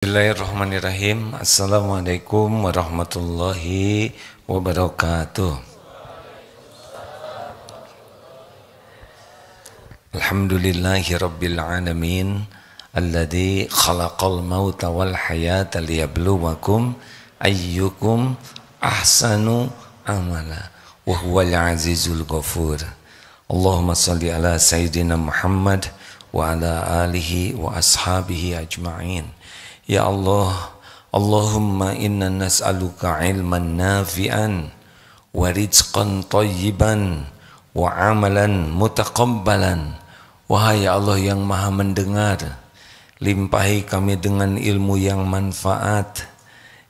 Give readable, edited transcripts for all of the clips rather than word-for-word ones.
Bismillahirrahmanirrahim. Assalamualaikum warahmatullahi wabarakatuh. Alhamdulillahi rabbil alamin alladzi khalaqal mauta wal hayata liyabluwakum ayyukum ahsanu amala wa huwal azizul ghafur. Allahumma salli ala sayyidina Muhammad wa ala alihi wa ashabihi ajma'in. Ya Allah, Allahumma inna nas'aluka ilman nafi'an wa rizqan tayyiban wa amalan mutaqabbalan. Wahai Allah yang maha mendengar, limpahi kami dengan ilmu yang manfaat,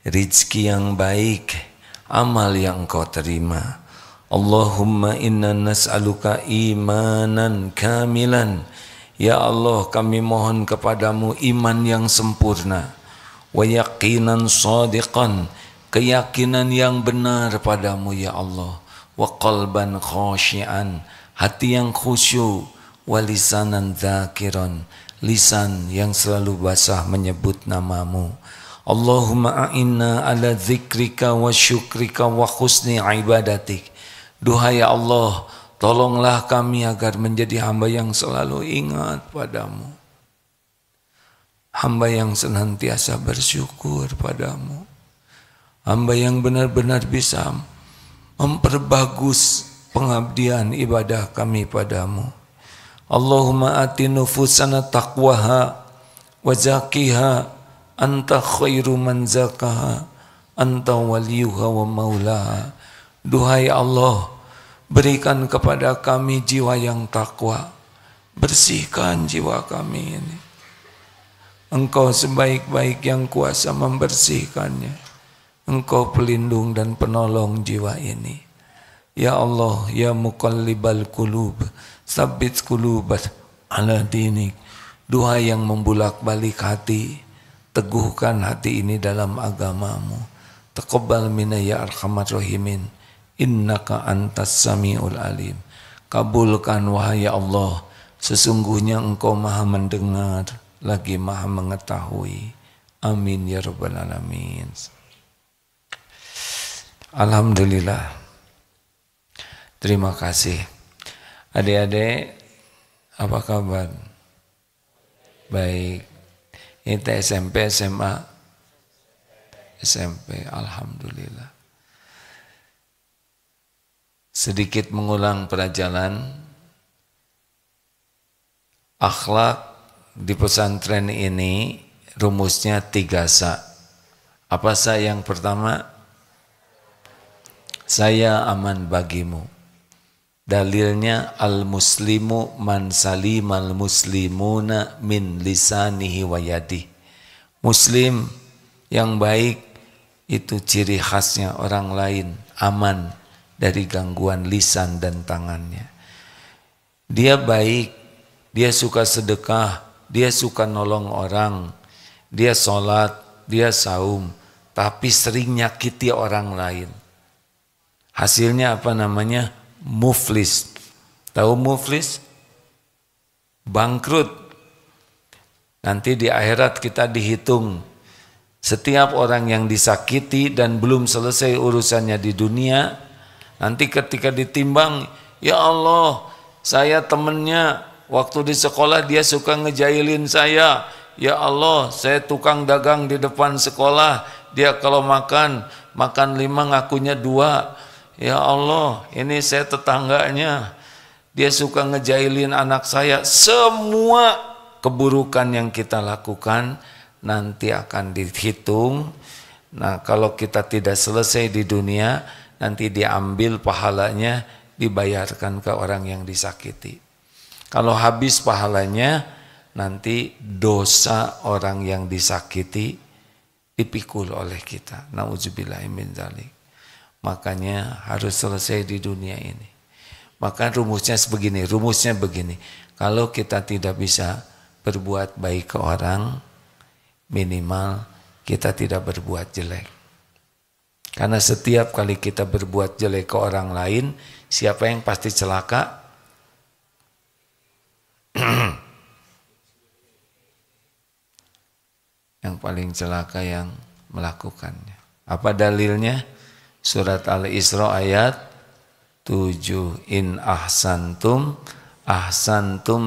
rizki yang baik, amal yang Engkau terima. Allahumma inna nas'aluka imanan kamilan. Ya Allah, kami mohon kepadamu iman yang sempurna, wa yaqinan shadiqan, keyakinan yang benar padamu ya Allah, wa qalban khashi'an, hati yang khusyuk, wa lisanan dzakiran, lisan yang selalu basah menyebut namamu. Allahumma a'inna ala dzikrika wa syukrika wa husni ibadatik. Duhai Allah, tolonglah kami agar menjadi hamba yang selalu ingat padamu, hamba yang senantiasa bersyukur padamu, hamba yang benar-benar bisa memperbagus pengabdian ibadah kami padamu. Allahumma ati nufusana taqwaha wa zakiha anta khairu man zakaha anta waliyuha wa maulaha. Duhai Allah, berikan kepada kami jiwa yang takwa, bersihkan jiwa kami ini. Engkau sebaik-baik yang kuasa membersihkannya. Engkau pelindung dan penolong jiwa ini. Ya Allah, ya muqallibal qulub, tsabbit qulubat ala dinik. Duhai yang membulak-balik hati, teguhkan hati ini dalam agamamu. Taqabbal minna ya arhamar rahimin. Innaka antas sami'ul alim. Kabulkan wahai Allah, sesungguhnya Engkau maha mendengar lagi maha mengetahui. Amin ya rabbal alamin. Alhamdulillah. Terima kasih. Adik-adik, apa kabar? Baik. Ini SMP, SMA? SMP, alhamdulillah. Sedikit mengulang pelajaran akhlak di pesantren ini, rumusnya 3 sa. Apa sa yang pertama? Saya aman bagimu. Dalilnya al-muslimu man salimal muslimuna min lisanihi wa yadihi. Muslim yang baik itu ciri khasnya orang lain aman dari gangguan lisan dan tangannya. Dia baik, dia suka sedekah, dia suka nolong orang, dia sholat, dia saum, tapi sering nyakiti orang lain. Hasilnya apa namanya? Muflis. Tahu muflis? Bangkrut. Nanti di akhirat kita dihitung. Setiap orang yang disakiti dan belum selesai urusannya di dunia, nanti ketika ditimbang, ya Allah, saya temennya, waktu di sekolah dia suka ngejailin saya. Ya Allah, saya tukang dagang di depan sekolah, dia kalau makan 5 ngakunya 2. Ya Allah, ini saya tetangganya, dia suka ngejailin anak saya. Semua keburukan yang kita lakukan nanti akan dihitung. Nah, kalau kita tidak selesai di dunia, nanti diambil pahalanya, dibayarkan ke orang yang disakiti. Kalau habis pahalanya, nanti dosa orang yang disakiti dipikul oleh kita. Nauzubillahi min dzalik. Makanya harus selesai di dunia ini. Maka rumusnya begini. Kalau kita tidak bisa berbuat baik ke orang, minimal kita tidak berbuat jelek. Karena setiap kali kita berbuat jelek ke orang lain, siapa yang pasti celaka? Yang paling celaka yang melakukannya. Apa dalilnya? Surat Al-Isra ayat 7. In ahsantum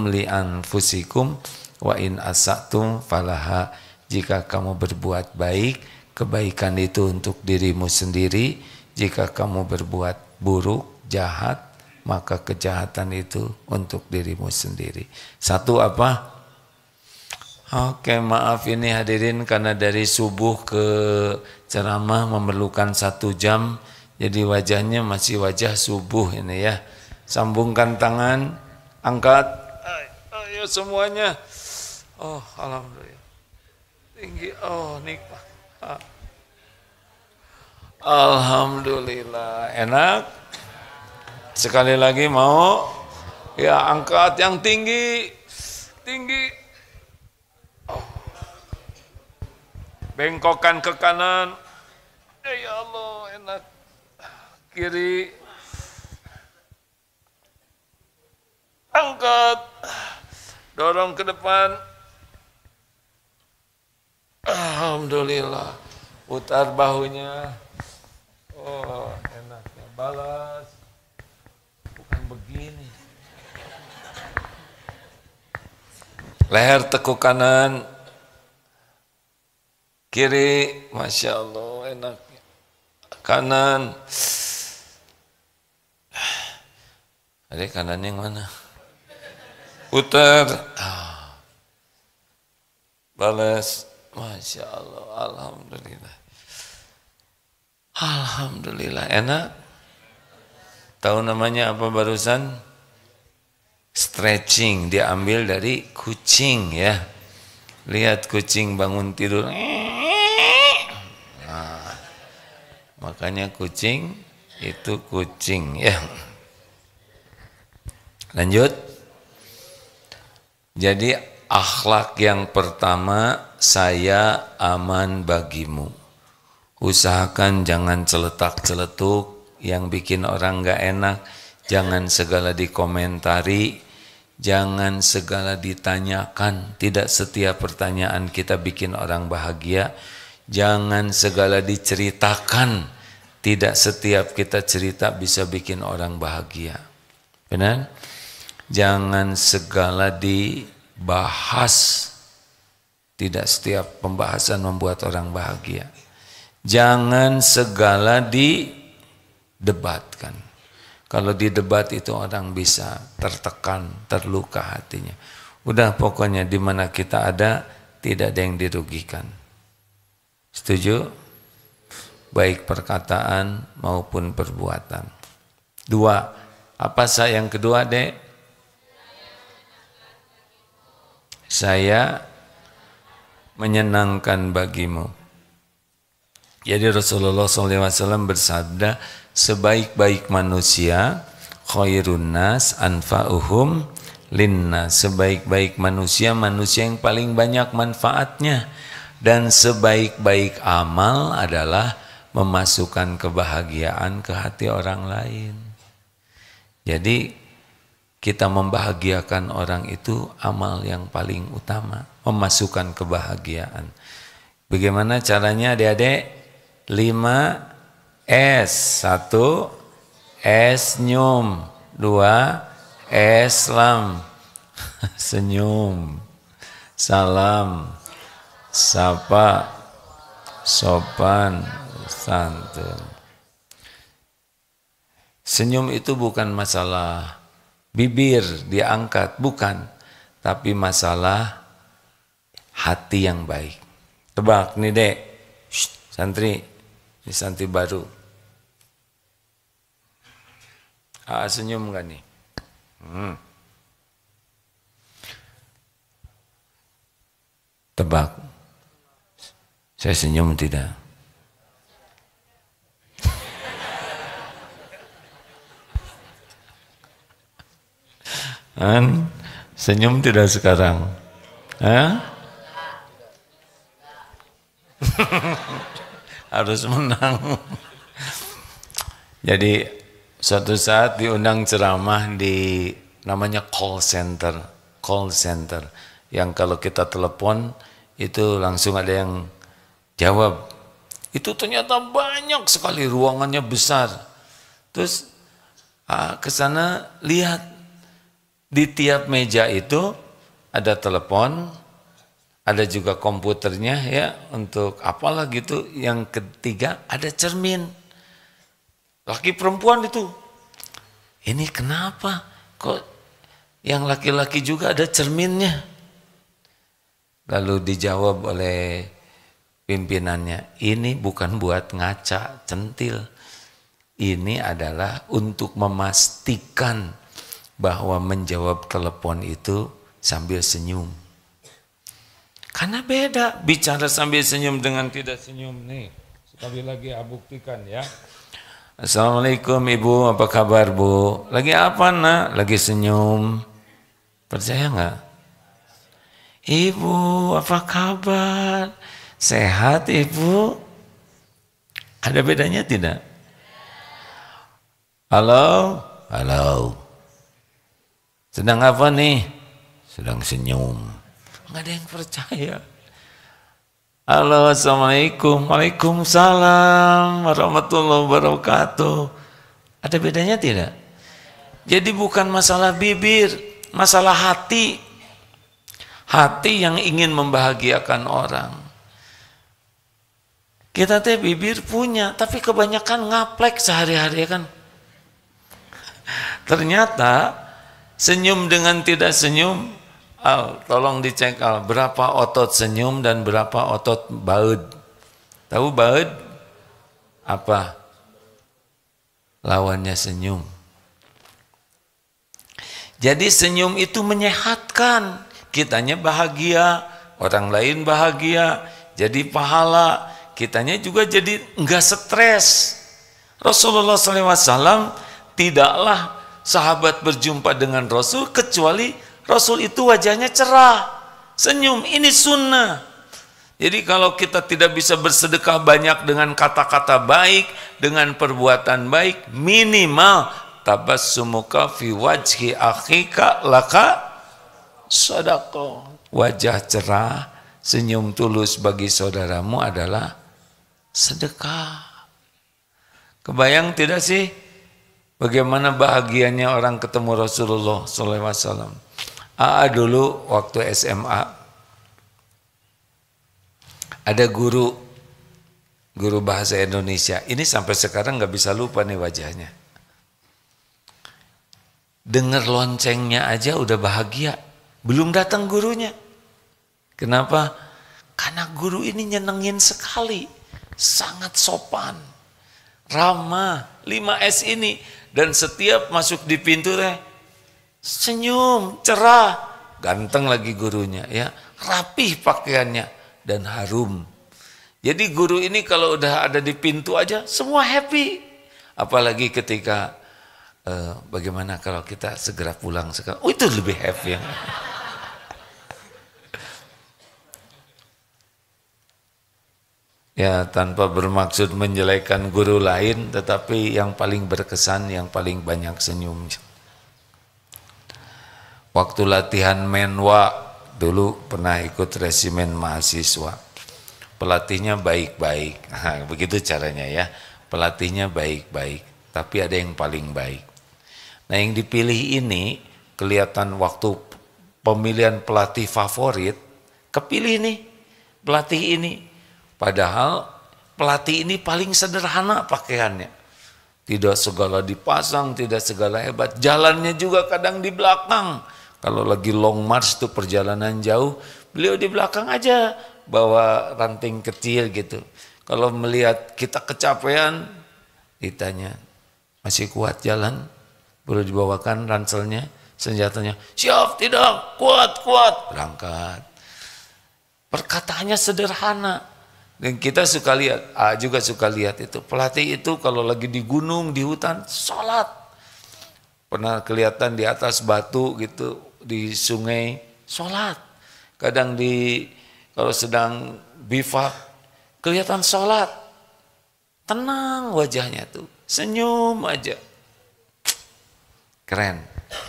li anfusikum wa in asatum falaha. Jika kamu berbuat baik, kebaikan itu untuk dirimu sendiri. Jika kamu berbuat buruk, jahat, maka kejahatan itu untuk dirimu sendiri. Satu apa? Oke, maaf ini hadirin karena dari subuh ke ceramah memerlukan 1 jam. Jadi wajahnya masih wajah subuh ini ya. Sambungkan tangan, angkat. Ayo semuanya. Oh, alhamdulillah. Tinggi. Oh, nikmat. Alhamdulillah. Enak. Sekali lagi mau? Ya, angkat yang tinggi. Tinggi. Bengkokkan ke kanan. Ya Allah, enak. Kiri. Angkat. Dorong ke depan. Alhamdulillah. Putar bahunya. Oh, enaknya. Balas. Bukan begini. Leher tekuk kanan. Kiri, Masya Allah, enaknya. Kanan. Adik kanannya yang mana? Putar. Balas. Masya Allah, alhamdulillah. Alhamdulillah, enak. Tahu namanya apa barusan? Stretching, diambil dari kucing ya. Lihat kucing bangun tidur. Nah, makanya kucing itu kucing ya. Lanjut. Jadi akhlak yang pertama, saya aman bagimu. Usahakan jangan celetak-celetuk yang bikin orang gak enak. Jangan segala dikomentari, jangan segala ditanyakan. Tidak setiap pertanyaan kita bikin orang bahagia. Jangan segala diceritakan. Tidak setiap kita cerita bisa bikin orang bahagia. Benar? Jangan segala dibahas. Tidak setiap pembahasan membuat orang bahagia. Jangan segala didebatkan. Kalau didebat itu orang bisa tertekan, terluka hatinya. Udah pokoknya di mana kita ada, tidak ada yang dirugikan. Setuju? Baik perkataan maupun perbuatan. 2. Apa yang kedua, Dek? Saya menyenangkan bagimu. Jadi Rasulullah SAW bersabda, sebaik-baik manusia, khairun nas anfa'uhum linnas. Sebaik-baik manusia, manusia yang paling banyak manfaatnya. Dan sebaik-baik amal adalah memasukkan kebahagiaan ke hati orang lain. Jadi kita membahagiakan orang itu amal yang paling utama, memasukkan kebahagiaan. Bagaimana caranya adik-adik? 5 S. 1 senyum, 2 Islam senyum, salam, sapa, sopan, santun. Senyum itu bukan masalah bibir diangkat, bukan, tapi masalah hati yang baik. Tebak nih, Dek. Santri, ini santri baru. Senyum gak nih? Tebak. Saya senyum tidak? Senyum tidak sekarang? Harus menang. Jadi suatu saat diundang ceramah di namanya call center, yang kalau kita telepon Itu langsung ada yang jawab. Itu ternyata banyak sekali, ruangannya besar. Terus ke sana lihat di tiap meja itu ada telepon, ada juga komputernya ya untuk apalah gitu. Yang ketiga ada cermin. Laki perempuan itu. Ini kenapa kok yang laki-laki juga ada cerminnya? Lalu dijawab oleh pimpinannya, ini bukan buat ngaca, centil. Ini adalah untuk memastikan bahwa menjawab telepon itu sambil senyum. Karena beda bicara sambil senyum dengan tidak senyum nih. Sekali lagi buktikan ya. Assalamualaikum Ibu, apa kabar Bu? Lagi apa nak? Lagi senyum. Percaya nggak? Ibu, apa kabar? Sehat Ibu? Ada bedanya tidak? Halo? Halo. Sedang apa nih? Sedang senyum. Nggak ada yang percaya. Halo, assalamualaikum. Waalaikumsalam warahmatullahi wabarakatuh. Ada bedanya tidak? Jadi bukan masalah bibir, masalah hati. Hati yang ingin membahagiakan orang. Kita teh bibir punya, tapi kebanyakan ngaplek sehari-hari kan. Ternyata senyum dengan tidak senyum, tolong dicek berapa otot senyum dan berapa otot baud. Tahu baud? Apa? Lawannya senyum. Jadi senyum itu menyehatkan. Kitanya bahagia, orang lain bahagia, jadi pahala. Kitanya juga jadi enggak stres. Rasulullah SAW tidaklah sahabat berjumpa dengan Rasul kecuali Rasul itu wajahnya cerah, senyum. Ini sunnah. Jadi kalau kita tidak bisa bersedekah banyak dengan kata-kata baik, dengan perbuatan baik, minimal tabassumuka fi wajhi akhika laka sadaqah. Wajah cerah, senyum tulus bagi saudaramu adalah sedekah. Kebayang tidak sih bagaimana bahagianya orang ketemu Rasulullah SAW? Dulu waktu SMA ada guru bahasa Indonesia. Ini sampai sekarang nggak bisa lupa nih wajahnya. Dengar loncengnya aja udah bahagia. Belum datang gurunya. Kenapa? Karena guru ini nyenengin sekali. Sangat sopan. Ramah. 5S ini. Dan setiap masuk di pintu senyum, cerah. Ganteng lagi gurunya ya. Rapih pakaiannya. Dan harum. Jadi guru ini kalau udah ada di pintu aja semua happy. Apalagi ketika bagaimana kalau kita segera pulang sekarang. Oh itu lebih happy ya. Ya tanpa bermaksud menjelekan guru lain, tetapi yang paling berkesan, yang paling banyak senyum. Waktu latihan menwa, dulu pernah ikut resimen mahasiswa. Pelatihnya baik-baik, nah, begitu caranya ya. Pelatihnya baik-baik, tapi ada yang paling baik. Nah yang dipilih ini, kelihatan waktu pemilihan pelatih favorit, kepilih nih pelatih ini. Padahal pelatih ini paling sederhana pakaiannya. Tidak segala dipasang, tidak segala hebat. Jalannya juga kadang di belakang. Kalau lagi long march itu perjalanan jauh, beliau di belakang aja bawa ranting kecil gitu. Kalau melihat kita kecapean, ditanya, masih kuat jalan? Perlu dibawakan ranselnya, senjatanya. Siap, tidak, kuat, berangkat. Perkataannya sederhana. Dan kita suka lihat, juga suka lihat itu. Pelatih itu kalau lagi di gunung, di hutan, sholat. Pernah kelihatan di atas batu gitu, di sungai, sholat. Kadang kalau sedang bivak, kelihatan sholat. Tenang wajahnya tuh, senyum aja. Keren.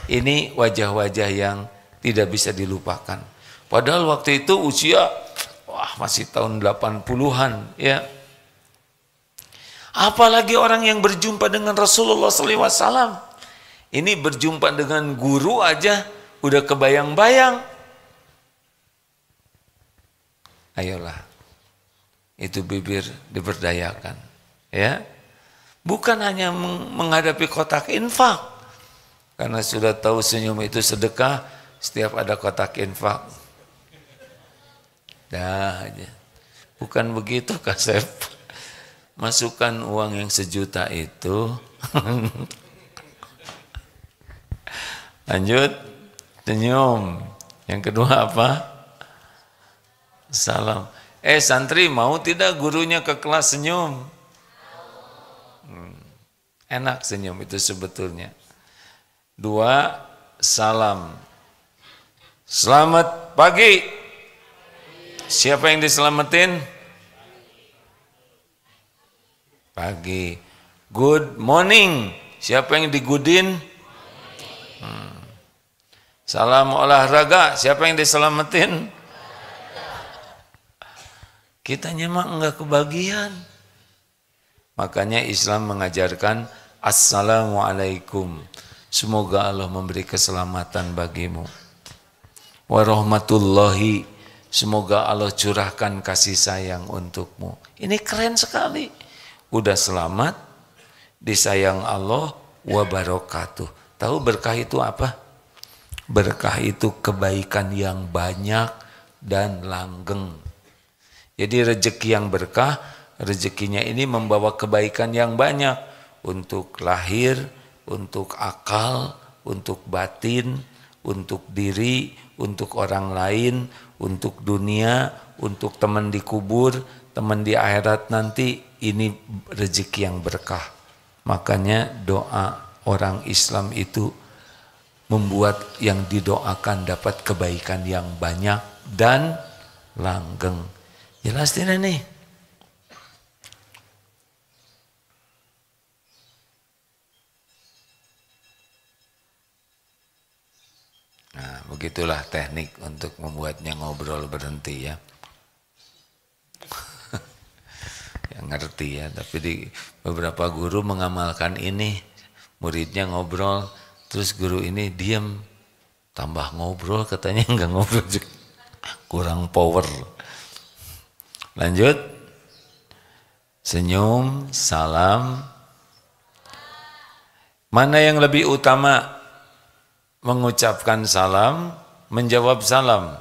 Ini wajah-wajah yang tidak bisa dilupakan. Padahal waktu itu usia wah masih tahun 80-an ya. Apalagi orang yang berjumpa dengan Rasulullah SAW. Ini berjumpa dengan guru aja udah kebayang-bayang. Ayolah, itu bibir diberdayakan, ya. Bukan hanya menghadapi kotak infak, karena sudah tahu senyum itu sedekah. Setiap ada kotak infak, dah aja. Bukan begitu Kasep. Masukkan uang yang 1 juta itu. Lanjut, senyum. Yang kedua apa? Salam. Santri mau tidak gurunya ke kelas senyum? Enak senyum itu sebetulnya. 2, salam. Selamat pagi. Siapa yang diselamatin? Pagi. Good morning. Siapa yang digudin? Salam olahraga. Siapa yang diselamatin? Kitanya mah enggak kebagian. Makanya Islam mengajarkan Assalamualaikum. Semoga Allah memberi keselamatan bagimu. Warahmatullahi. Semoga Allah curahkan kasih sayang untukmu. Ini keren sekali. Udah selamat, disayang Allah, wabarakatuh. Tahu berkah itu apa? Berkah itu kebaikan yang banyak dan langgeng. Jadi rezeki yang berkah, rezekinya ini membawa kebaikan yang banyak untuk lahir, untuk akal, untuk batin, untuk diri, untuk orang lain, untuk dunia, untuk teman di kubur, teman di akhirat nanti. Ini rezeki yang berkah. Makanya doa orang Islam itu membuat yang didoakan dapat kebaikan yang banyak dan langgeng. Jelas tidak nih? Nah, begitulah teknik untuk membuatnya ngobrol berhenti ya. Yang ngerti ya, tapi di beberapa guru mengamalkan ini. Muridnya ngobrol, terus guru ini diam. Tambah ngobrol, katanya enggak ngobrol juga. Kurang power. Lanjut. Senyum, salam. Mana yang lebih utama? Mengucapkan salam, menjawab salam.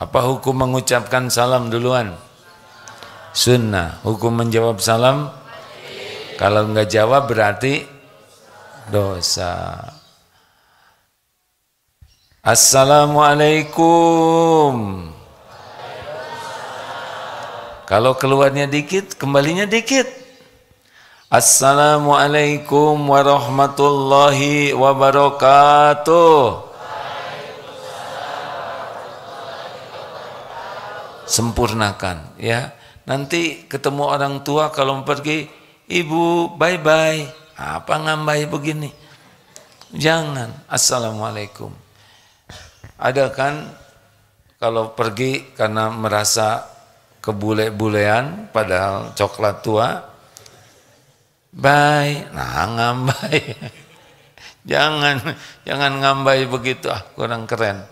Apa hukum mengucapkan salam duluan? Sunnah. Hukum menjawab salam? Kalau enggak jawab berarti dosa. Assalamualaikum. Kalau keluarnya dikit, kembalinya dikit. Assalamualaikum warahmatullahi wabarakatuh. Sempurnakan ya. Nanti ketemu orang tua kalau pergi, ibu bye bye. Apa ngambai begini? Jangan. Assalamualaikum. Ada kan kalau pergi karena merasa kebule-bulean padahal coklat tua, bye, nah ngambai. Jangan ngambai begitu, kurang keren.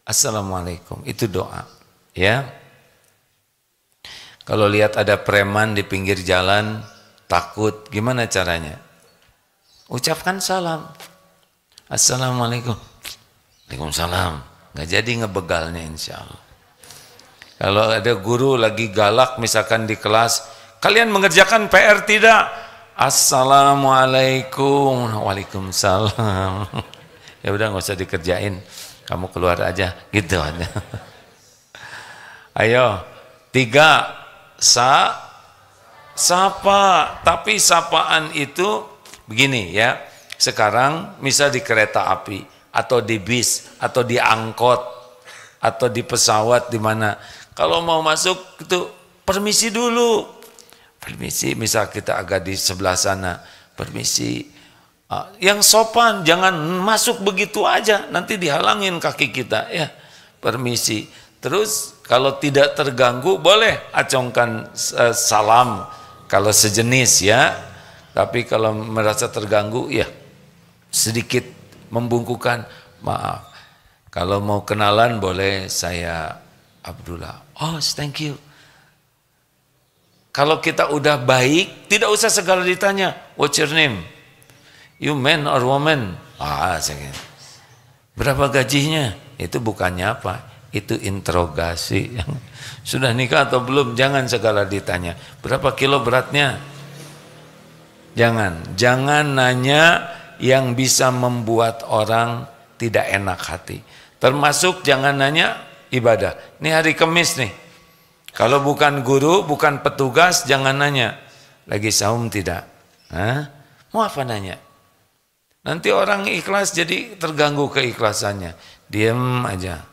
Assalamualaikum, itu doa, ya. Kalau lihat ada preman di pinggir jalan, takut, gimana caranya? Ucapkan salam. Assalamualaikum. Waalaikumsalam. Nggak jadi ngebegalnya insya Allah. Kalau ada guru lagi galak misalkan di kelas, kalian mengerjakan PR tidak? Assalamualaikum. Waalaikumsalam. Ya udah nggak usah dikerjain, kamu keluar aja, gitu aja. Ayo, 3, sapa. Tapi sapaan itu begini ya. Sekarang misal di kereta api atau di bis atau di angkot atau di pesawat di mana, kalau mau masuk itu permisi dulu. Permisi, misal kita agak di sebelah sana, permisi. Yang sopan, jangan masuk begitu aja, nanti dihalangin kaki kita ya. permisi. Terus kalau tidak terganggu boleh acungkan salam kalau sejenis ya. Tapi kalau merasa terganggu ya sedikit membungkukan, maaf. Kalau mau kenalan boleh, saya Abdullah. Oh, thank you. Kalau kita udah baik, tidak usah segala ditanya, what's your name? You man or woman? Berapa gajinya? Itu bukannya apa? Itu interogasi. Sudah nikah atau belum? Jangan segala ditanya. Berapa kilo beratnya? Jangan nanya yang bisa membuat orang tidak enak hati. Termasuk jangan nanya ibadah. Ini hari Kamis nih. Kalau bukan guru, bukan petugas, jangan nanya. Lagi saum tidak? Hah? Mau apa nanya? Nanti orang ikhlas jadi terganggu keikhlasannya. Diam aja.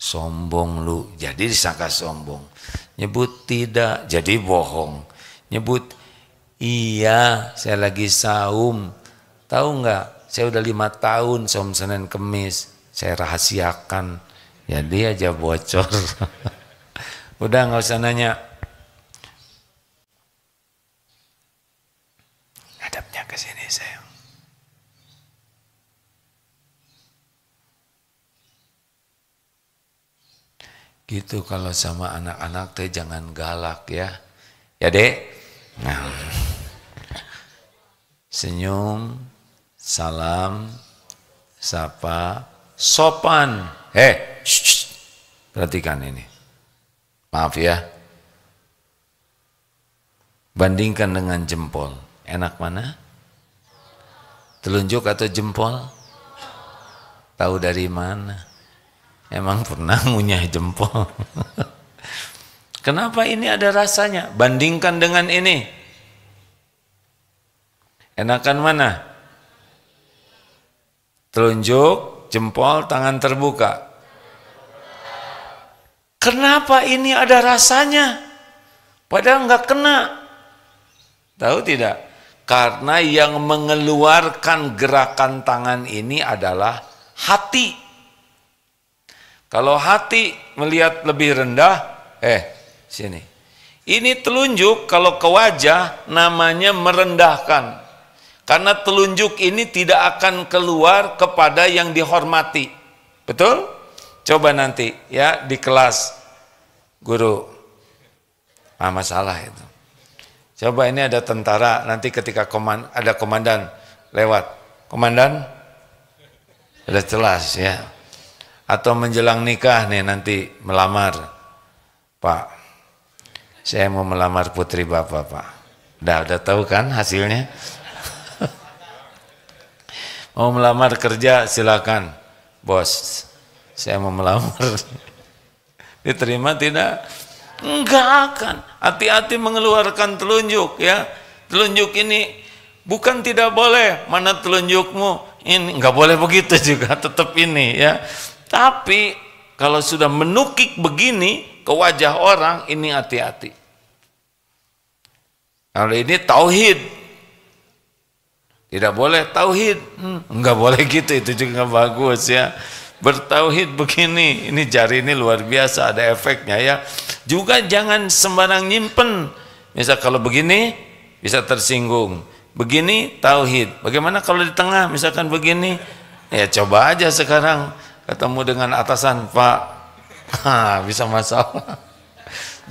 Sombong lu, jadi disangka sombong. Nyebut tidak, jadi bohong. Nyebut iya, saya lagi saum. Tahu nggak? Saya udah 5 tahun saum Senin Kemis. Saya rahasiakan. Jadi aja bocor. Udah nggak usah nanya. Hadapnya ke sini sayang. Gitu kalau sama anak-anak teh jangan galak ya. Ya Dek. Nah. Senyum, salam, sapa, sopan. Perhatikan ini. Maaf ya. Bandingkan dengan jempol. Enak mana? Telunjuk atau jempol? Tahu dari mana? Emang pernah ngunyah jempol? Kenapa ini ada rasanya? Bandingkan dengan ini. Enakan mana? Telunjuk, jempol, tangan terbuka. Kenapa ini ada rasanya? Padahal nggak kena. Tahu tidak? Karena yang mengeluarkan gerakan tangan ini adalah hati. Kalau hati melihat lebih rendah, sini. Ini telunjuk kalau ke wajah namanya merendahkan. Karena telunjuk ini tidak akan keluar kepada yang dihormati. Betul? Coba nanti ya di kelas guru. Masalah itu. Coba ini ada tentara, nanti ketika ada komandan lewat. Komandan? Sudah jelas ya. Atau menjelang nikah nih nanti melamar. Pak, saya mau melamar putri Bapak, Pak. Udah tahu kan hasilnya? Mau melamar kerja silakan. Bos, saya mau melamar. Diterima tidak? Enggak akan. Hati-hati mengeluarkan telunjuk ya. Telunjuk ini bukan tidak boleh. Mana telunjukmu? Ini enggak boleh begitu juga, tetap ini ya. Tapi kalau sudah menukik begini ke wajah orang, ini hati-hati. Kalau ini tauhid. Tidak boleh tauhid. Enggak boleh gitu, itu juga enggak bagus ya. Bertauhid begini, ini jari ini luar biasa, ada efeknya ya. Juga jangan sembarang nyimpen. Misal kalau begini bisa tersinggung. Begini tauhid. Bagaimana kalau di tengah misalkan begini? Ya coba aja sekarang ketemu dengan atasan, Pak. Bisa masalah.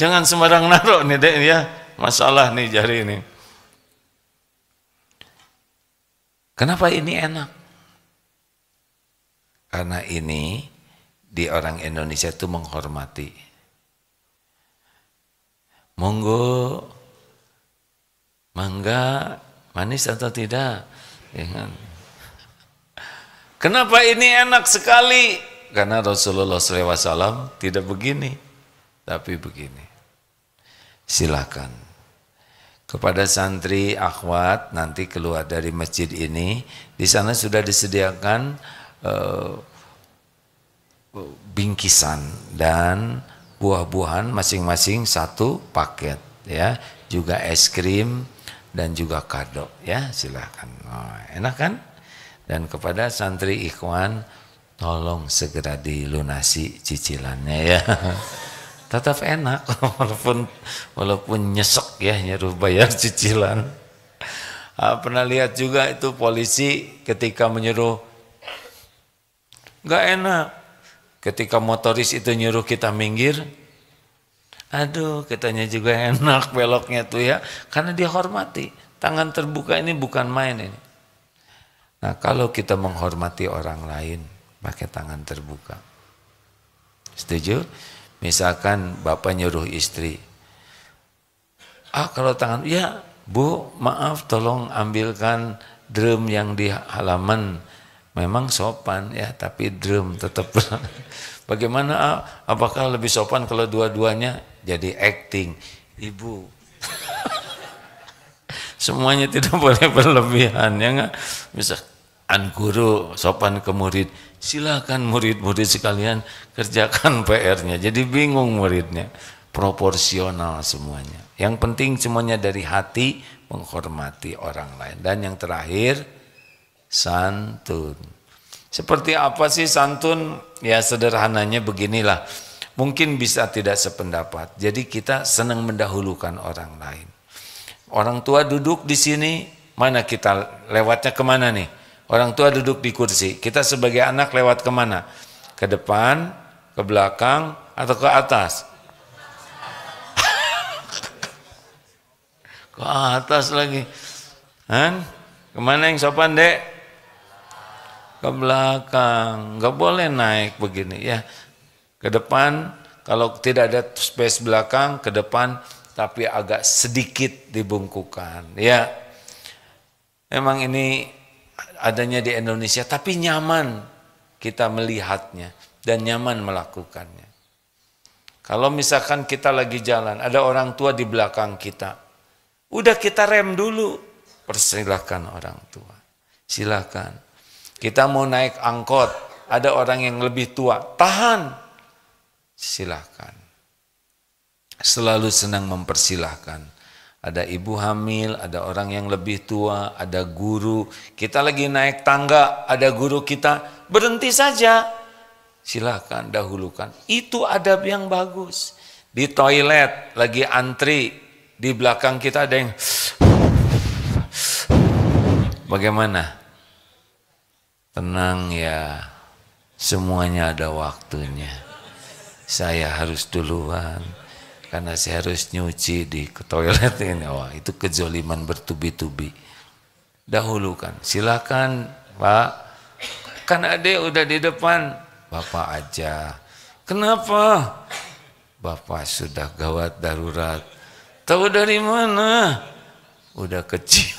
Jangan sembarang naruh nih deh ya. Masalah nih jari ini. Kenapa ini enak? Karena ini di orang Indonesia itu menghormati. Monggo, mangga, manis atau tidak? Jangan. Kenapa ini enak sekali? Karena Rasulullah SAW tidak begini, tapi begini. Silakan. Kepada santri akhwat nanti keluar dari masjid ini, di sana sudah disediakan bingkisan dan buah-buahan masing-masing 1 paket ya, juga es krim dan juga kado ya, silakan. Enak kan? Dan kepada santri ikhwan tolong segera dilunasi cicilannya ya. Tetap enak walaupun nyesek ya nyuruh bayar cicilan. Pernah lihat juga itu polisi ketika menyuruh, nggak enak ketika motoris itu nyuruh kita minggir. Aduh, katanya juga enak beloknya tuh ya, karena dia hormati. Tangan terbuka ini bukan main ini. Nah, kalau kita menghormati orang lain pakai tangan terbuka. Setuju? Misalkan bapak nyuruh istri, kalau tangan, ya Bu, maaf tolong ambilkan drum yang di halaman. Memang sopan ya, tapi drum tetap. Bagaimana? Apakah lebih sopan kalau dua-duanya jadi acting? Ibu, semuanya tidak boleh berlebihan ya nggak? Misalkan guru sopan ke murid, silakan murid-murid sekalian kerjakan PR-nya. Jadi bingung muridnya. Proporsional semuanya. Yang penting semuanya dari hati, menghormati orang lain. Dan yang terakhir, santun. Seperti apa sih santun? Ya sederhananya beginilah. Mungkin bisa tidak sependapat. Jadi kita senang mendahulukan orang lain. Orang tua duduk di sini, mana kita lewatnya kemana nih? Orang tua duduk di kursi. Kita sebagai anak lewat kemana? Ke depan, ke belakang, atau ke atas? Ke atas lagi. Kemana yang sopan, Dek? Ke belakang. Nggak boleh naik begini ya. Ke depan, kalau tidak ada space belakang, ke depan, tapi agak sedikit dibungkukan. Ya, memang ini adanya di Indonesia, tapi nyaman kita melihatnya dan nyaman melakukannya. Kalau misalkan kita lagi jalan, ada orang tua di belakang kita, udah kita rem dulu, persilahkan orang tua, silakan. Kita mau naik angkot, ada orang yang lebih tua, tahan, silakan. Selalu senang mempersilahkan. Ada ibu hamil, ada orang yang lebih tua, ada guru. Kita lagi naik tangga, ada guru kita, berhenti saja. Silakan dahulukan. Itu adab yang bagus. Di toilet lagi antri, di belakang kita ada yang bagaimana? Tenang ya, semuanya ada waktunya. Saya harus duluan karena saya harus nyuci di toilet ini. Wah, itu kezoliman bertubi-tubi. Dahulukan. Silakan Pak, kan adek udah di depan, Bapak aja. Kenapa? Bapak sudah gawat darurat. Tahu dari mana? Udah kecil.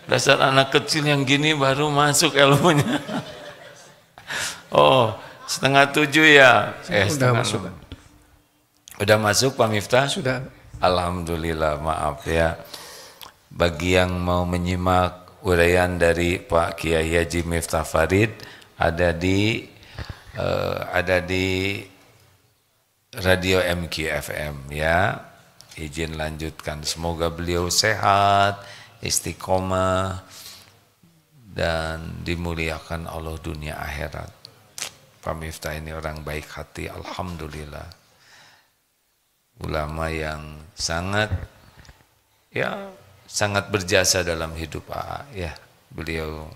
Dasar anak kecil yang gini baru masuk ilmunya. Oh, 6:30 ya? Sudah masuk. Udah masuk Pak Miftah? Sudah. Alhamdulillah, maaf ya. Bagi yang mau menyimak uraian dari Pak Kiai Haji Miftah Farid ada di Radio MQ-FM ya. Izin lanjutkan. Semoga beliau sehat, istiqomah, dan dimuliakan Allah dunia akhirat. Pak Miftah ini orang baik hati, alhamdulillah. Ulama yang sangat berjasa dalam hidup AA ya. Beliau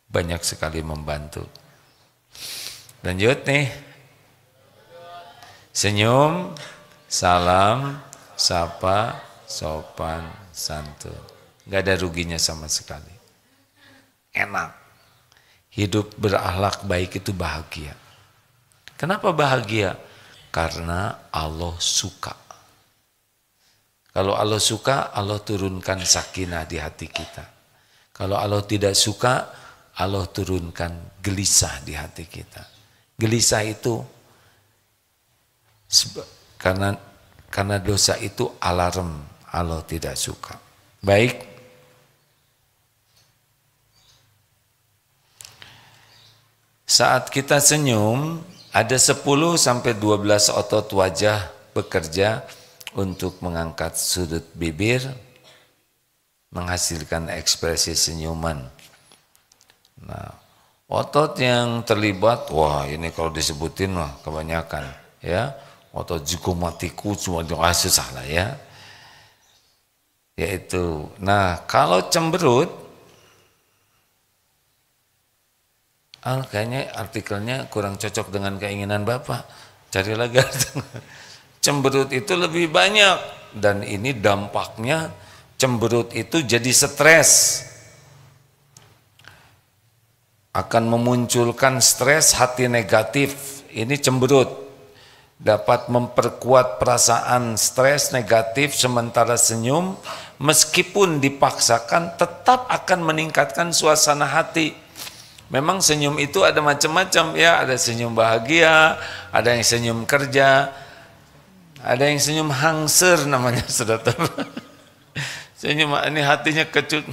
banyak sekali membantu. Lanjut nih. Senyum, salam, sapa, sopan, santun. Gak ada ruginya sama sekali. Enak. Hidup berakhlak baik itu bahagia. Kenapa bahagia? Karena Allah suka. Kalau Allah suka, Allah turunkan sakinah di hati kita. Kalau Allah tidak suka, Allah turunkan gelisah di hati kita. Gelisah itu karena dosa itu alarm Allah tidak suka. Baik. Saat kita senyum, ada 10-12 otot wajah bekerja untuk mengangkat sudut bibir, menghasilkan ekspresi senyuman. Nah, otot yang terlibat, wah ini kalau disebutin mah kebanyakan ya. Otot zygomatikus cuma susah lah ya. Yaitu, nah kalau cemberut, kayaknya artikelnya kurang cocok dengan keinginan Bapak. Cari lagi. Cemberut itu lebih banyak dan ini dampaknya cemberut itu jadi stres. Akan memunculkan stres, hati negatif. Ini cemberut. Dapat memperkuat perasaan stres negatif sementara senyum meskipun dipaksakan tetap akan meningkatkan suasana hati. Memang senyum itu ada macam-macam ya, ada senyum bahagia, ada yang senyum kerja, ada yang senyum hangser namanya sudah tahu. Senyum ini hatinya kecut,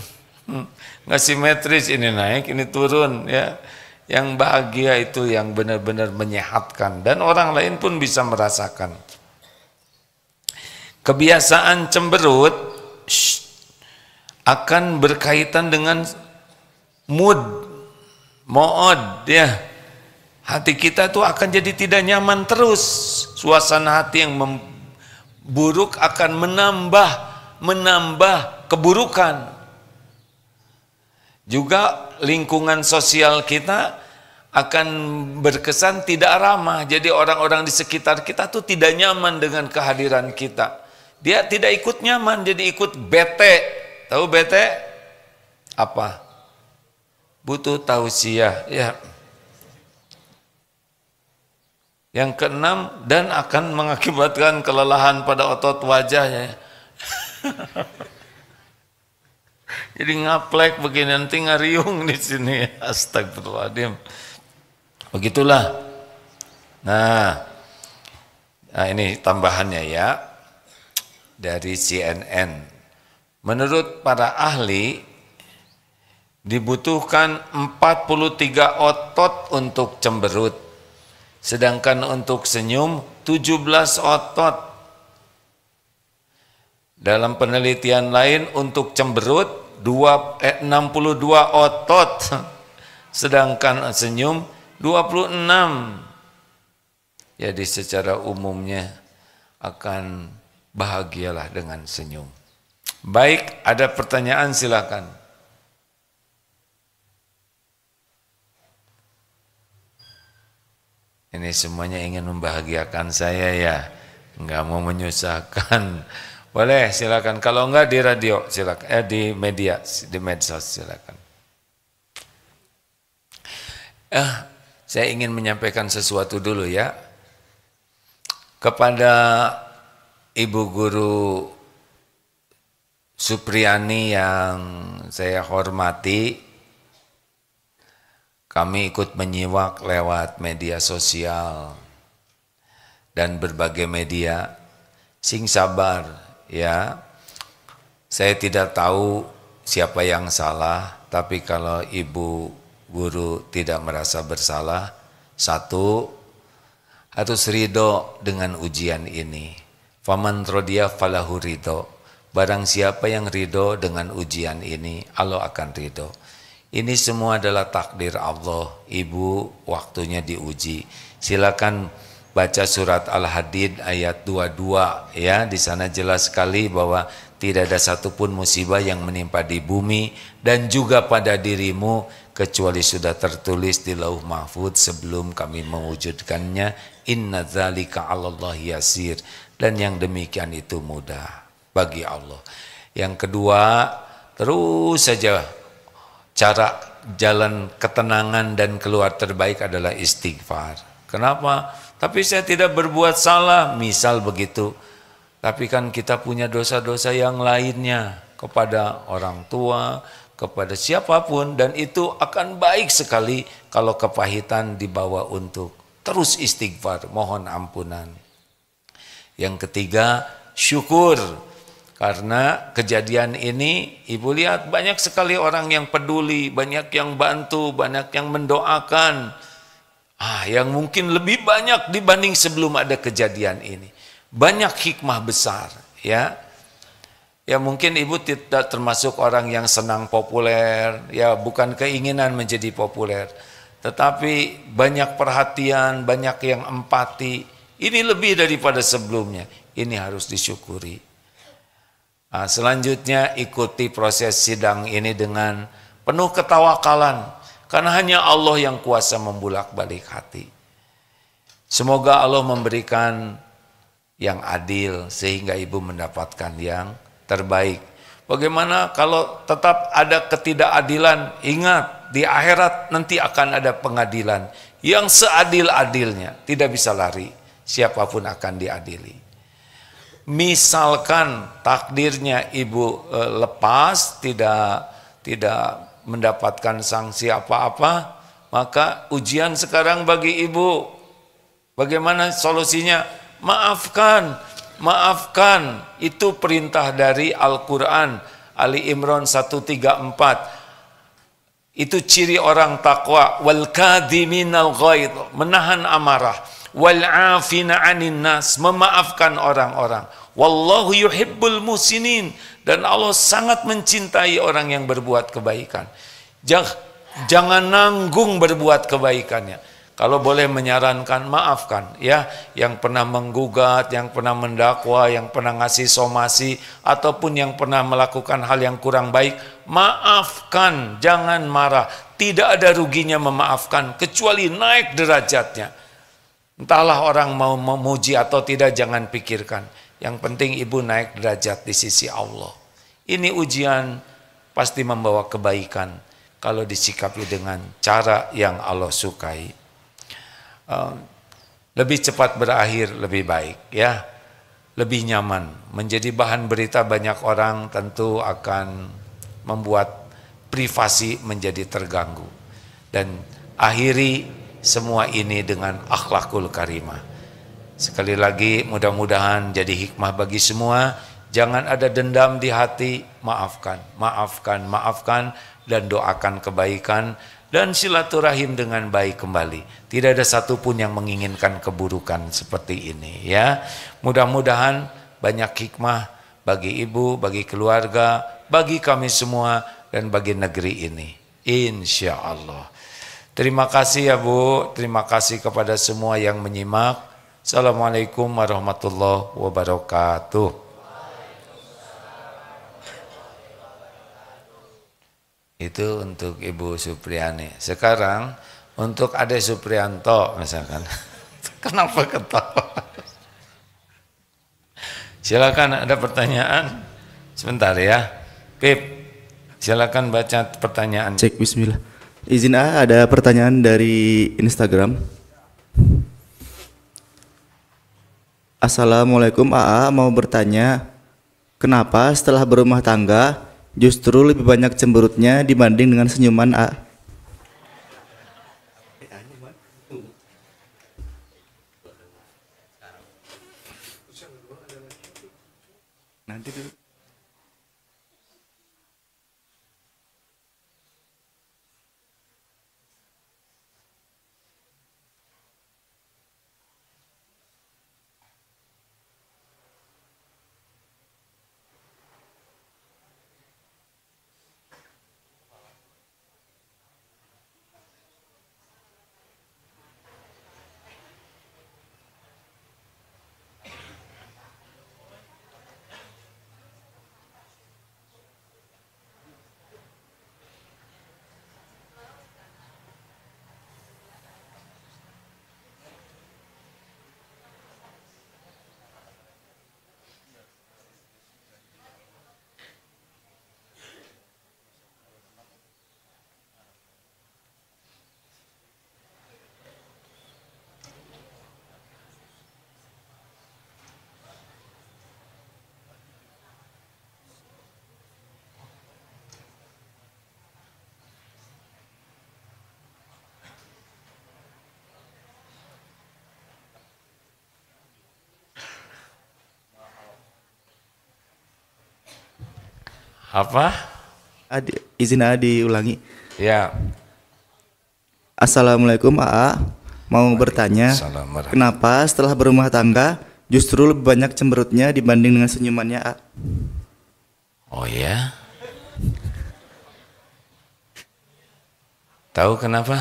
nggak simetris, ini naik, ini turun ya. Yang bahagia itu yang benar-benar menyehatkan dan orang lain pun bisa merasakan. Kebiasaan cemberut akan berkaitan dengan mood ya. Hati kita tuh akan jadi tidak nyaman terus. Suasana hati yang buruk akan menambah keburukan. Juga lingkungan sosial kita akan berkesan tidak ramah. Jadi orang-orang di sekitar kita tuh tidak nyaman dengan kehadiran kita. Dia tidak ikut nyaman, jadi ikut bete. Tahu bete? Apa? Butuh tausiah. Ya. Yang keenam, dan akan mengakibatkan kelelahan pada otot wajahnya. Jadi ngaplek begini, nanti ngariung di sini. Astagfirullahaladzim. Begitulah. Nah ini tambahannya ya dari CNN. Menurut para ahli dibutuhkan 43 otot untuk cemberut. Sedangkan untuk senyum 17 otot. Dalam penelitian lain untuk cemberut 62 otot, sedangkan senyum 26. Jadi secara umumnya akan bahagialah dengan senyum. Baik, ada pertanyaan silakan. Ini semuanya ingin membahagiakan saya ya, nggak mau menyusahkan. Boleh, silakan. Kalau enggak di radio, silakan. Di media, di medsos, silakan. Saya ingin menyampaikan sesuatu dulu ya. Kepada Ibu Guru Supriyani yang saya hormati, kami ikut menyimak lewat media sosial dan berbagai media. Sing sabar. Ya, saya tidak tahu siapa yang salah, tapi kalau Ibu Guru tidak merasa bersalah, satu, harus ridho dengan ujian ini. Faman rodiya falahu ridho. Barang siapa yang ridho dengan ujian ini, Allah akan ridho. Ini semua adalah takdir Allah. Ibu waktunya diuji. Silakan baca surat Al-Hadid ayat 22 ya, di sana jelas sekali bahwa tidak ada satupun musibah yang menimpa di bumi dan juga pada dirimu kecuali sudah tertulis di Lauh Mahfuz sebelum kami mewujudkannya. Inna dzalika 'alallahi yasir, dan yang demikian itu mudah bagi Allah. Yang kedua, terus saja cara jalan ketenangan dan keluar terbaik adalah istighfar. Kenapa? Tapi saya tidak berbuat salah, misal begitu. Tapi kan kita punya dosa-dosa yang lainnya kepada orang tua, kepada siapapun, dan itu akan baik sekali kalau kepahitan dibawa untuk terus istighfar, mohon ampunan. Yang ketiga, syukur. Karena kejadian ini, Ibu lihat banyak sekali orang yang peduli, banyak yang bantu, banyak yang mendoakan. Yang mungkin lebih banyak dibanding sebelum ada kejadian ini. Banyak hikmah besar, ya. Ya mungkin ibu tidak termasuk orang yang senang populer, ya bukan keinginan menjadi populer. Tetapi banyak perhatian, banyak yang empati. Ini lebih daripada sebelumnya. Ini harus disyukuri. Nah, selanjutnya ikuti proses sidang ini dengan penuh ketawakalan. Karena hanya Allah yang kuasa membulak-balik hati. Semoga Allah memberikan yang adil sehingga ibu mendapatkan yang terbaik. Bagaimana kalau tetap ada ketidakadilan? Ingat, di akhirat nanti akan ada pengadilan yang seadil-adilnya, tidak bisa lari, siapapun akan diadili. Misalkan takdirnya ibu lepas, tidak mendapatkan sanksi apa-apa, maka ujian sekarang bagi ibu, bagaimana solusinya? Maafkan, maafkan. Itu perintah dari Al-Quran, Ali Imran 134. Itu ciri orang takwa. Wal kadhiminal ghaidh, menahan amarah. Wal afina 'anin nas, memaafkan orang-orang. Wallahu yuhibbul muhsinin, dan Allah sangat mencintai orang yang berbuat kebaikan. Jangan nanggung berbuat kebaikannya. Kalau boleh menyarankan, maafkan ya, yang pernah menggugat, yang pernah mendakwa, yang pernah ngasih somasi, ataupun yang pernah melakukan hal yang kurang baik, maafkan, jangan marah. Tidak ada ruginya memaafkan, kecuali naik derajatnya. Entahlah orang mau memuji atau tidak, jangan pikirkan. Yang penting ibu naik derajat di sisi Allah. Ini ujian pasti membawa kebaikan kalau disikapi dengan cara yang Allah sukai. Lebih cepat berakhir lebih baik ya, lebih nyaman. Menjadi bahan berita banyak orang tentu akan membuat privasi menjadi terganggu. Dan akhiri semua ini dengan akhlakul karimah. Sekali lagi mudah-mudahan jadi hikmah bagi semua. Jangan ada dendam di hati, maafkan, maafkan, maafkan, dan doakan kebaikan. Dan silaturahim dengan baik kembali. Tidak ada satupun yang menginginkan keburukan seperti ini ya. Mudah-mudahan banyak hikmah bagi ibu, bagi keluarga, bagi kami semua, dan bagi negeri ini. Insya Allah. Terima kasih ya Bu, terima kasih kepada semua yang menyimak. Assalamualaikum warahmatullahi wabarakatuh. Itu untuk Ibu Supriyani. Sekarang untuk Ade Supriyanto misalkan. Kenapa ketawa? Silakan, ada pertanyaan? Sebentar ya. Pip, silakan baca pertanyaan. Cek, bismillah. Izin ada pertanyaan dari Instagram. Assalamualaikum, AA mau bertanya, kenapa setelah berumah tangga justru lebih banyak cemberutnya dibanding dengan senyuman A? Nanti dulu. Apa? Izin diulangi. Ya. Assalamualaikum, AA mau bertanya, kenapa setelah berumah tangga justru lebih banyak cemberutnya dibanding dengan senyumannya A? Oh ya? Tahu kenapa?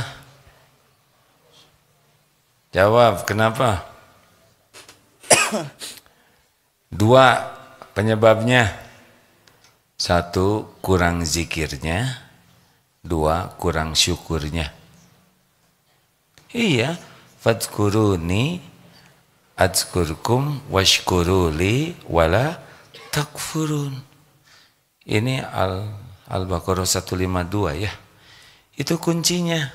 Jawab, kenapa? Dua penyebabnya. Satu, kurang zikirnya. Dua, kurang syukurnya. Iya, fadhkuruni adzkurkum washkuruli wala takfurun. Ini Al-Baqarah 152 ya. Itu kuncinya.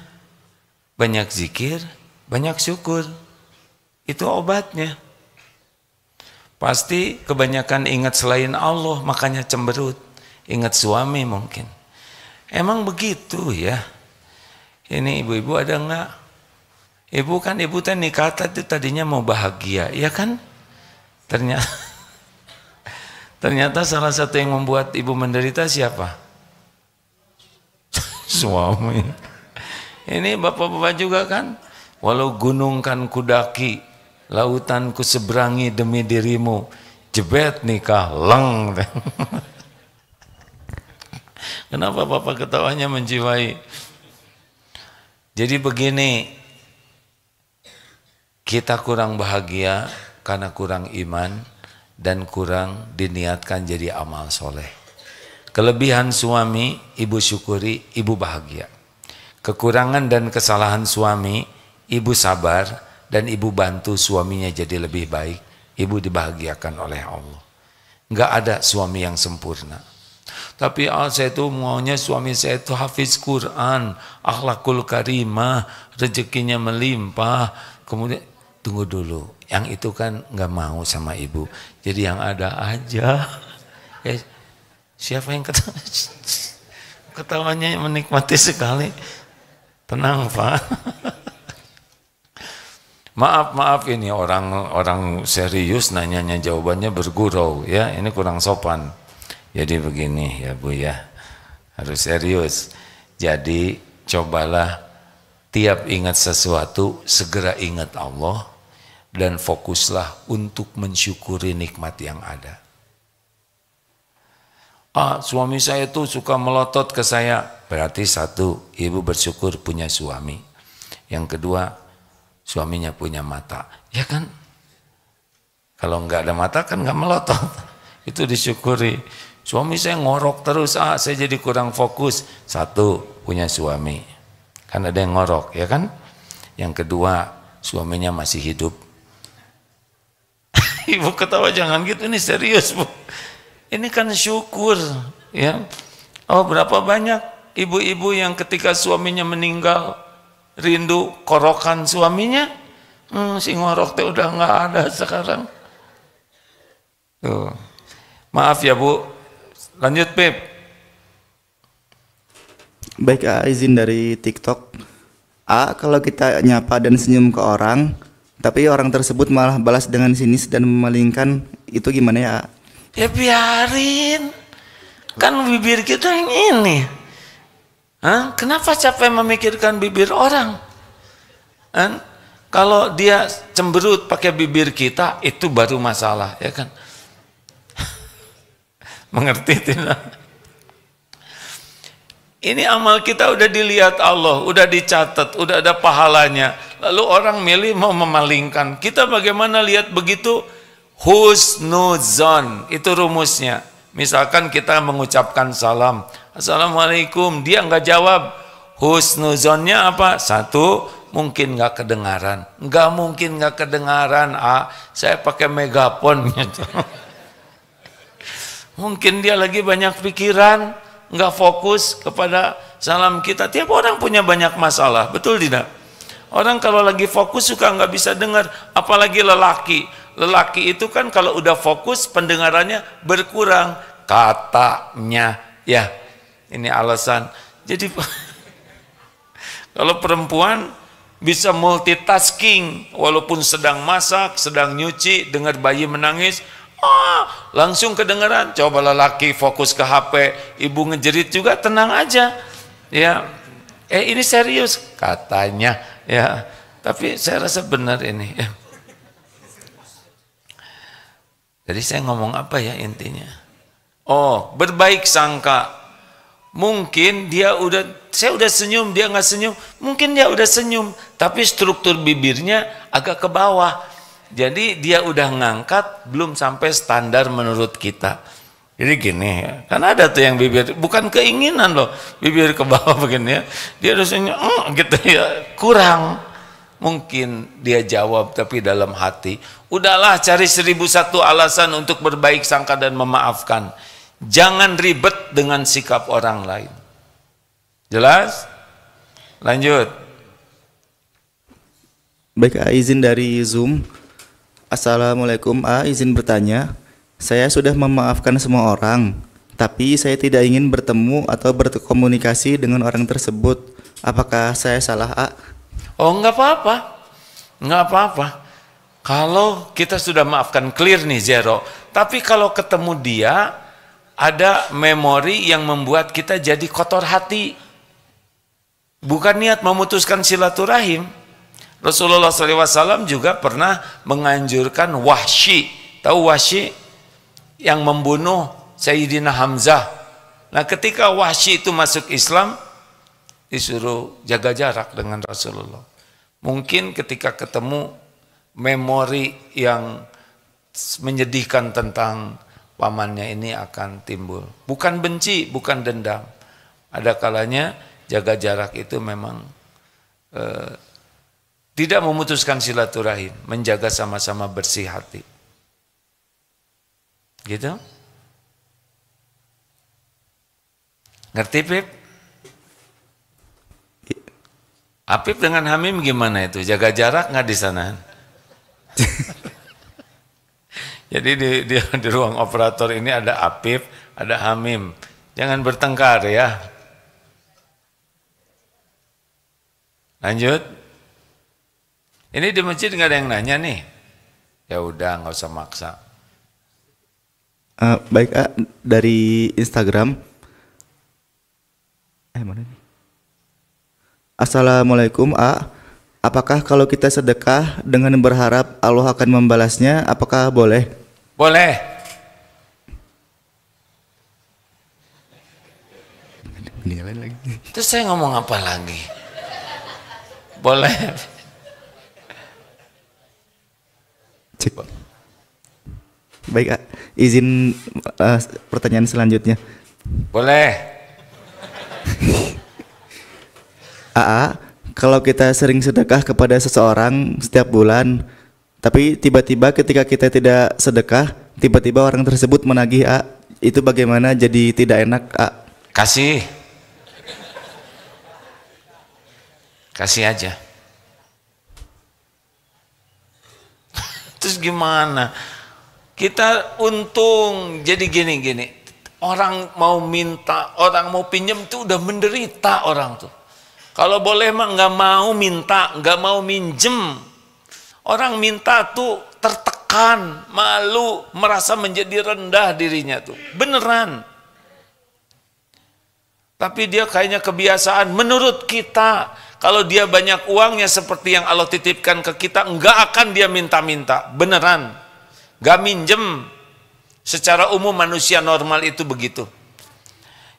Banyak zikir, banyak syukur. Itu obatnya. Pasti kebanyakan ingat selain Allah, makanya cemberut. Ingat suami mungkin. Emang begitu ya. Ini ibu-ibu ada enggak? Ibu teh nikah itu tadinya mau bahagia, ya kan? Ternyata salah satu yang membuat ibu menderita siapa? Suami. Ini bapak-bapak juga kan? Walau gunung kan kudaki, lautan ku seberangi demi dirimu, jebet nikah, leng. Kenapa bapak ketawanya menjiwai? Jadi begini, kita kurang bahagia karena kurang iman dan kurang diniatkan jadi amal soleh. Kelebihan suami, ibu syukuri, ibu bahagia. Kekurangan dan kesalahan suami, ibu sabar dan ibu bantu suaminya jadi lebih baik. Ibu dibahagiakan oleh Allah. Enggak ada suami yang sempurna. Tapi saya itu maunya suami saya itu hafiz Quran, akhlakul karimah, rezekinya melimpah. Kemudian tunggu dulu, yang itu kan nggak mau sama ibu. Jadi yang ada aja. Siapa yang ketawanya menikmati sekali. Tenang Pak. Maaf ini orang serius nanyanya jawabannya bergurau ya, ini kurang sopan. Jadi begini ya Bu ya, harus serius. Jadi cobalah tiap ingat sesuatu segera ingat Allah dan fokuslah untuk mensyukuri nikmat yang ada. Suami saya tuh suka melotot ke saya. Berarti satu, ibu bersyukur punya suami. Yang kedua, suaminya punya mata. Ya kan? Kalau nggak ada mata kan nggak melotot. Itu disyukuri. Suami saya ngorok terus, saya jadi kurang fokus. Satu, punya suami. Kan ada yang ngorok, ya kan? Yang kedua, suaminya masih hidup. Ibu ketawa jangan gitu, ini serius Bu. Ini kan syukur, ya. Oh berapa banyak ibu-ibu yang ketika suaminya meninggal rindu korokan suaminya, si ngorok teh udah nggak ada sekarang. Tuh. Maaf ya Bu, lanjut Pip. Baik, izin dari TikTok. Kalau kita nyapa dan senyum ke orang, tapi orang tersebut malah balas dengan sinis dan memalingkan, itu gimana ya? Ya biarin, kan bibir kita yang ini. Kenapa capek memikirkan bibir orang? Kalau dia cemberut pakai bibir kita, itu baru masalah, ya kan? Mengerti tidak? Ini amal kita udah dilihat Allah, udah dicatat, udah ada pahalanya. Lalu orang milih mau memalingkan. Kita bagaimana lihat begitu? Husnuzon, itu rumusnya. Misalkan kita mengucapkan salam, Assalamualaikum, dia nggak jawab. Husnuzonnya apa? Satu, mungkin nggak kedengaran. Nggak mungkin nggak kedengaran. Saya pakai megafon gitu. Mungkin dia lagi banyak pikiran, nggak fokus kepada salam kita. Tiap orang punya banyak masalah, betul tidak? Orang kalau lagi fokus suka nggak bisa dengar, apalagi lelaki. Lelaki itu kan kalau udah fokus pendengarannya berkurang, katanya ya. Ini alasan. Jadi kalau perempuan bisa multitasking, walaupun sedang masak, sedang nyuci, dengar bayi menangis, langsung kedengaran. Coba lelaki fokus ke HP, ibu ngejerit juga, tenang aja ya. Ini serius katanya ya, tapi saya rasa benar ini ya. Jadi saya ngomong apa ya intinya? Oh, berbaik sangka. Mungkin saya udah senyum, dia nggak senyum. Mungkin dia udah senyum, tapi struktur bibirnya agak ke bawah. Jadi dia udah ngangkat, belum sampai standar menurut kita. Jadi gini ya, kan ada tuh yang bibir, bukan keinginan loh, bibir ke bawah begini ya. Dia udah senyum, gitu ya, kurang. Mungkin dia jawab tapi dalam hati, udahlah cari 1001 alasan untuk berbaik sangka dan memaafkan. Jangan ribet dengan sikap orang lain. Jelas? Lanjut. Baik, izin dari Zoom. Assalamualaikum, izin bertanya. Saya sudah memaafkan semua orang, tapi saya tidak ingin bertemu atau berkomunikasi dengan orang tersebut. Apakah saya salah, Oh, enggak apa-apa. Enggak apa-apa. Kalau kita sudah maafkan, clear nih, zero. Tapi kalau ketemu dia, ada memori yang membuat kita jadi kotor hati. Bukan niat memutuskan silaturahim. Rasulullah SAW juga pernah menganjurkan Wahsy. Tahu Wahsy? Yang membunuh Sayyidina Hamzah. Nah, ketika Wahsy itu masuk Islam, disuruh jaga jarak dengan Rasulullah. Mungkin ketika ketemu, memori yang menyedihkan tentang pamannya ini akan timbul. Bukan benci, bukan dendam. Ada kalanya jaga jarak itu memang tidak memutuskan silaturahim, menjaga sama-sama bersih hati. Gitu? Ngerti, Pip? Apip dengan Hamim gimana itu? Jaga jarak nggak di sana? Jadi di ruang operator ini ada Apip, ada Hamim. Jangan bertengkar ya. Lanjut. Ini di masjid nggak ada yang nanya nih. Ya udah, nggak usah maksa. Baik, dari Instagram. Mana nih? Assalamualaikum, apakah kalau kita sedekah dengan berharap Allah akan membalasnya, apakah boleh? Boleh. Terus saya ngomong apa lagi? Boleh. Cek. Baik, izin pertanyaan selanjutnya. Boleh. Kalau kita sering sedekah kepada seseorang setiap bulan, tapi tiba-tiba ketika kita tidak sedekah, tiba-tiba orang tersebut menagih, itu bagaimana, jadi tidak enak, Kasih aja. Terus gimana? Kita untung, jadi gini. Orang mau minta, orang mau pinjam itu udah menderita orang tuh. Kalau boleh mah nggak mau minta, nggak mau minjem. Orang minta tuh tertekan, malu, merasa menjadi rendah dirinya tuh. Beneran. Tapi dia kayaknya kebiasaan. Menurut kita, kalau dia banyak uangnya seperti yang Allah titipkan ke kita, nggak akan dia minta-minta. Beneran. Nggak minjem. Secara umum manusia normal itu begitu.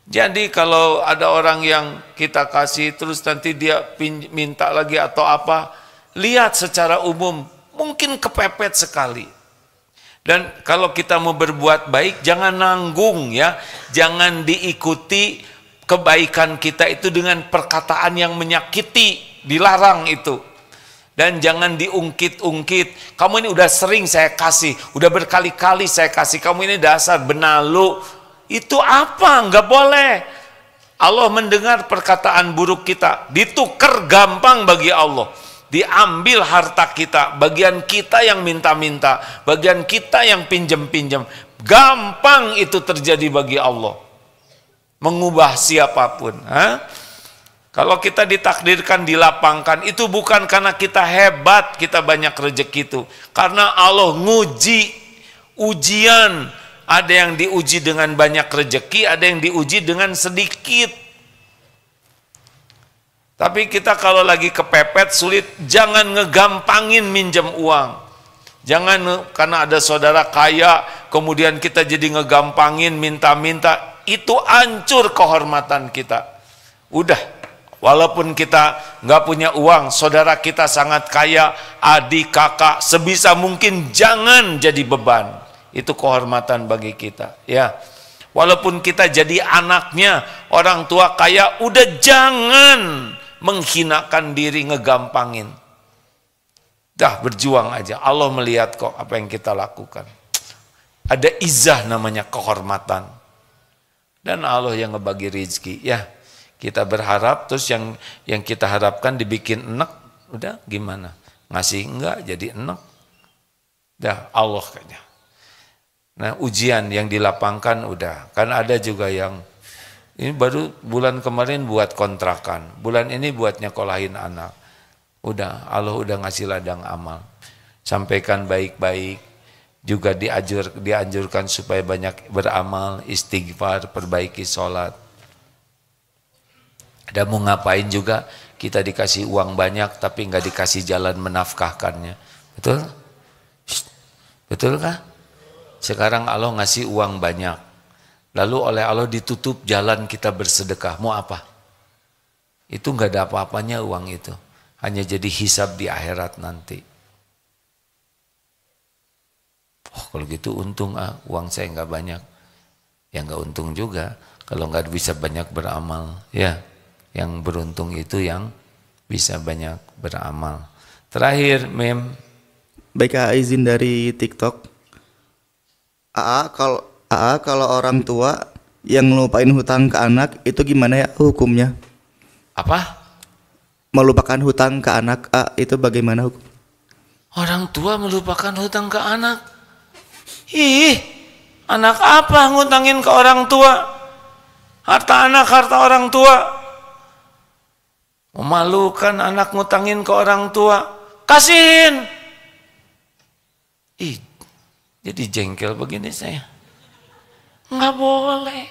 Jadi kalau ada orang yang kita kasih terus nanti dia minta lagi atau apa, lihat secara umum mungkin kepepet sekali. Dan kalau kita mau berbuat baik jangan nanggung ya, jangan diikuti kebaikan kita itu dengan perkataan yang menyakiti, dilarang itu. Dan jangan diungkit-ungkit, kamu ini udah sering saya kasih, udah berkali-kali saya kasih, kamu ini dasar benalu. Itu apa? Enggak boleh. Allah mendengar perkataan buruk kita, ditukar gampang bagi Allah. Diambil harta kita, bagian kita yang minta-minta, bagian kita yang pinjam-pinjam. Gampang itu terjadi bagi Allah. Mengubah siapapun. Kalau kita ditakdirkan dilapangkan, itu bukan karena kita hebat, kita banyak rezeki itu. Karena Allah nguji, ujian. Ada yang diuji dengan banyak rezeki, ada yang diuji dengan sedikit. Tapi kita kalau lagi kepepet, sulit, jangan ngegampangin minjem uang. Jangan karena ada saudara kaya, kemudian kita jadi ngegampangin, minta-minta, itu hancur kehormatan kita. Udah, walaupun kita nggak punya uang, saudara kita sangat kaya, adik, kakak, sebisa mungkin jangan jadi beban. Itu kehormatan bagi kita, ya. Walaupun kita jadi anaknya orang tua kaya, udah jangan menghinakan diri, ngegampangin. Dah, berjuang aja. Allah melihat kok apa yang kita lakukan. Ada izah namanya kehormatan. Dan Allah yang ngebagi rezeki, ya. Kita berharap terus yang kita harapkan dibikin enak, udah gimana? Ngasih enggak jadi enak. Dah, Allah kayaknya. Nah, ujian yang dilapangkan udah. Kan ada juga yang ini baru bulan kemarin buat kontrakan, bulan ini buat nyekolahin anak. Udah, Allah udah ngasih ladang amal. Sampaikan baik-baik, juga dianjurkan supaya banyak beramal, istighfar, perbaiki sholat. Ada mau ngapain juga, kita dikasih uang banyak tapi nggak dikasih jalan menafkahkannya. Betul? Betul kah? Sekarang Allah ngasih uang banyak, lalu oleh Allah ditutup jalan kita bersedekah. Mau apa? Itu nggak ada apa-apanya uang itu, hanya jadi hisab di akhirat nanti. Oh, kalau gitu untung, uang saya nggak banyak. Ya nggak untung juga kalau nggak bisa banyak beramal. Ya, yang beruntung itu yang bisa banyak beramal. Terakhir, Mem. Baik, izin dari TikTok. Kalau orang tua yang ngelupain hutang ke anak itu gimana ya hukumnya? Apa? Melupakan hutang ke anak, itu bagaimana hukum? Orang tua melupakan hutang ke anak? Ih, anak apa ngutangin ke orang tua? Harta anak, harta orang tua. Memalukan anak ngutangin ke orang tua. Kasihin. Ih, jadi jengkel begini saya. Nggak boleh.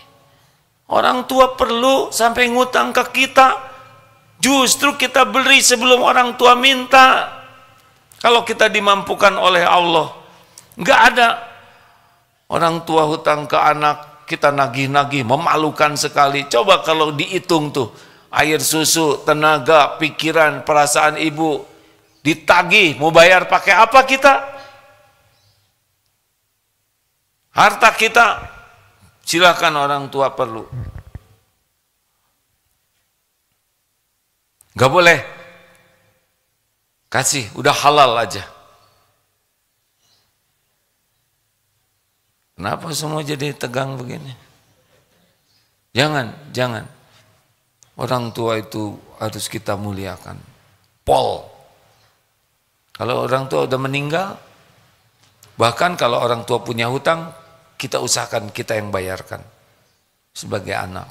Orang tua perlu sampai ngutang ke kita. Justru kita beri sebelum orang tua minta. Kalau kita dimampukan oleh Allah. Nggak ada orang tua hutang ke anak, kita nagih-nagih, memalukan sekali. Coba kalau dihitung tuh, air susu, tenaga, pikiran, perasaan ibu, ditagih, mau bayar pakai apa kita? Harta kita, silakan orang tua perlu. Gak boleh. Kasih, udah halal aja. Kenapa semua jadi tegang begini? Jangan. Orang tua itu harus kita muliakan. Pol. Kalau orang tua udah meninggal, bahkan kalau orang tua punya hutang, kita usahakan kita yang bayarkan sebagai anak.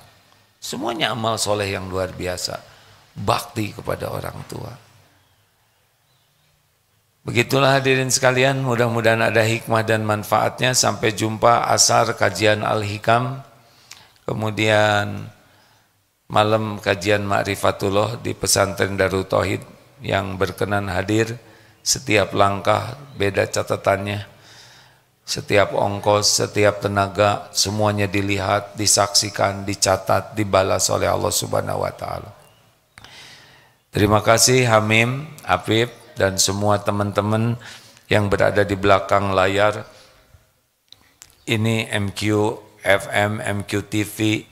Semuanya amal soleh yang luar biasa, bakti kepada orang tua. Begitulah hadirin sekalian, mudah-mudahan ada hikmah dan manfaatnya. Sampai jumpa asar kajian Al-Hikam, kemudian malam kajian Ma'rifatullah di pesantren Darut Tauhid. Yang berkenan hadir, setiap langkah beda catatannya. Setiap ongkos, setiap tenaga, semuanya dilihat, disaksikan, dicatat, dibalas oleh Allah Subhanahu wa Ta'ala. Terima kasih Hamim, Afif, dan semua teman-teman yang berada di belakang layar. Ini MQ FM, MQ TV,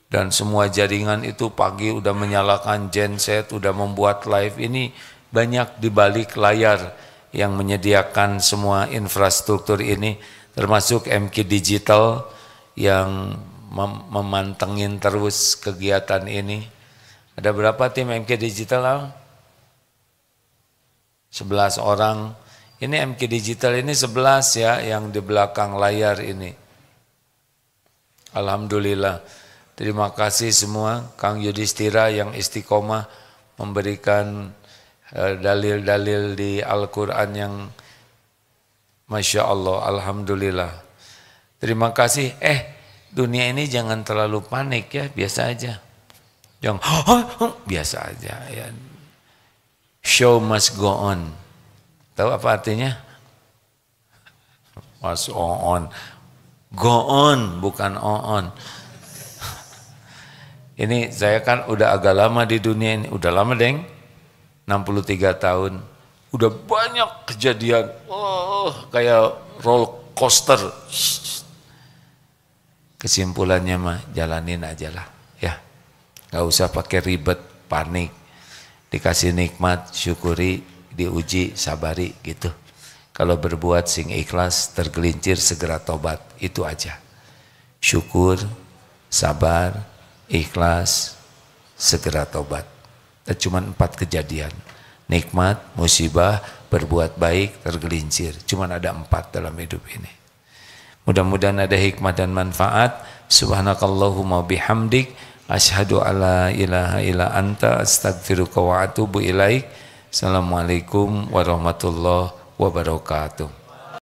dan semua jaringan itu pagi udah menyalakan genset, udah membuat live. Ini banyak di balik layar yang menyediakan semua infrastruktur ini, termasuk MQ Digital yang memantengin terus kegiatan ini. Ada berapa tim MQ Digital, Al? 11 orang. Ini MQ Digital ini 11 ya, yang di belakang layar ini. Alhamdulillah. Terima kasih semua, Kang Yudhistira yang istiqomah memberikan dalil-dalil di Al-Quran yang Masya Allah, Alhamdulillah. Terima kasih. Dunia ini jangan terlalu panik ya, biasa aja. Jangan, biasa aja ya. Show must go on. Tahu apa artinya? Must go on. Go on, bukan on. Ini saya kan udah agak lama di dunia ini, udah lama deng, 63 tahun. Udah banyak kejadian, kayak roller coaster. Kesimpulannya mah jalanin aja lah, ya. Gak usah pakai ribet, panik. Dikasih nikmat, syukuri, diuji, sabari gitu. Kalau berbuat sing ikhlas, tergelincir, segera tobat, itu aja. Syukur, sabar, ikhlas, segera tobat. Dan cuma 4 kejadian. Nikmat, musibah, berbuat baik, tergelincir. Cuma ada 4 dalam hidup ini. Mudah-mudahan ada hikmah dan manfaat. Subhanakallahumma bihamdik. Asyhadu alla ilaha illa anta astaghfiruka wa atubu ilaik. Assalamualaikum warahmatullahi wabarakatuh.